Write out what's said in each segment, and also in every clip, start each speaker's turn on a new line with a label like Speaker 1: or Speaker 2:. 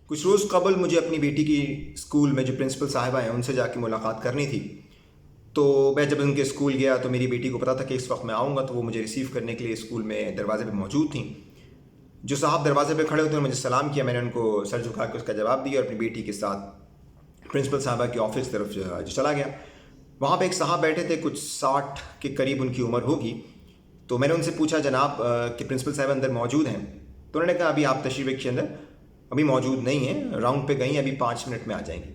Speaker 1: کچھ روز قبل مجھے اپنی بیٹی کی اسکول میں جو پرنسپل صاحبہ ہیں ان سے جا کے ملاقات کرنی تھی. تو میں جب ان کے اسکول گیا تو میری بیٹی کو پتا تھا کہ اس وقت میں آؤں گا، تو وہ مجھے ریسیو کرنے کے لیے اسکول میں دروازے پہ موجود تھیں. جو صاحب دروازے پہ کھڑے ہوتے ہیں مجھے سلام کیا، میں نے ان کو سر جھکا کے اس کا جواب دیا اور اپنی بیٹی کے ساتھ پرنسپل صاحبہ کی آفس طرف جو چلا گیا. وہاں پہ ایک صاحب بیٹھے تھے، کچھ 60 کے قریب ان کی عمر ہوگی. تو میں نے ان سے پوچھا جناب کہ پرنسپل صاحب اندر موجود ہیں؟ تو انہوں نے کہا ابھی آپ تشریف رکھیے، اندر ابھی موجود نہیں ہیں، راؤنڈ پہ گئی ہیں، ابھی 5 منٹ میں آ جائیں گے.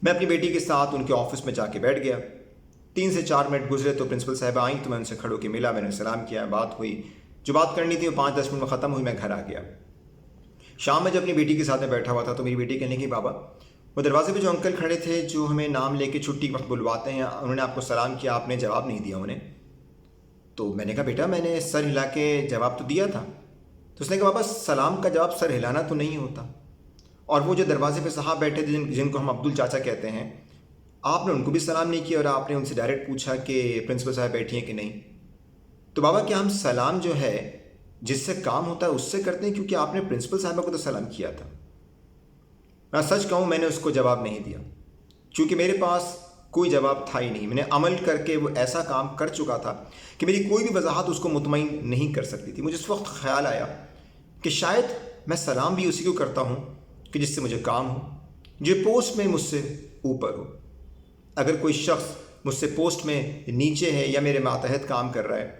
Speaker 1: میں اپنی بیٹی کے ساتھ ان کے آفس میں جا کے بیٹھ گیا. 3 سے 4 منٹ گزرے تو پرنسپل صاحبہ آئیں تو میں ان سے کھڑو کے ملا، میں نے سلام کیا، بات ہوئی. جو بات کرنی تھی وہ 5-10 منٹ میں ختم ہوئی، میں گھر آ گیا. شام میں جب اپنی بیٹی کے ساتھ میں بیٹھا ہوا تھا تو میری بیٹی کہنے کی بابا وہ دروازے پہ جو انکل کھڑے تھے جو ہمیں نام لے کے چھٹی کے وقت بلواتے ہیں، انہوں نے آپ کو سلام کیا، آپ نے جواب نہیں دیا انہیں. تو میں نے کہا بیٹا میں نے سر ہلا کے جواب تو دیا تھا. تو اس نے کہا بابا سلام کا جواب سر ہلانا تو نہیں ہوتا. اور وہ جو دروازے پہ صاحب بیٹھے تھے جن کو ہم عبدل چاچا کہتے ہیں، آپ نے ان کو بھی سلام نہیں کیا اور آپ نے ان سے ڈائریکٹ پوچھا کہ پرنسپل صاحب بیٹھی ہیں کہ نہیں. تو بابا کیا ہم سلام جو ہے جس سے کام ہوتا ہے اس سے کرتے ہیں، کیونکہ آپ نے پرنسپل صاحبہ کو تو سلام کیا تھا. میں سچ کہوں میں نے اس کو جواب نہیں دیا، چونکہ میرے پاس کوئی جواب تھا ہی نہیں. میں نے عمل کر کے وہ ایسا کام کر چکا تھا کہ میری کوئی بھی وضاحت اس کو مطمئن نہیں کر سکتی تھی. مجھے اس وقت خیال آیا کہ شاید میں سلام بھی اسی کو کرتا ہوں کہ جس سے مجھے کام ہو، جو پوسٹ میں مجھ سے اوپر ہو. اگر کوئی شخص مجھ سے پوسٹ میں نیچے ہے یا میرے ماتحت کام کر رہا ہے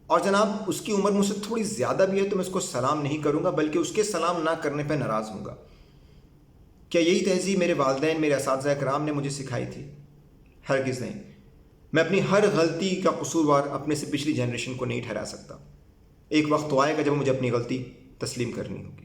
Speaker 1: اور جناب اس کی عمر مجھ سے تھوڑی زیادہ بھی ہے تو میں اس کو سلام نہیں کروں گا، بلکہ اس کے سلام نہ کرنے پہ ناراض ہوں گا. کیا یہی تہذیب میرے والدین، میرے اساتذہ اکرام نے مجھے سکھائی تھی؟ ہرگز نہیں. میں اپنی ہر غلطی کا قصوروار اپنے سے پچھلی جنریشن کو نہیں ٹھہرا سکتا. ایک وقت تو آئے گا جب مجھے اپنی غلطی تسلیم کرنی ہوگی.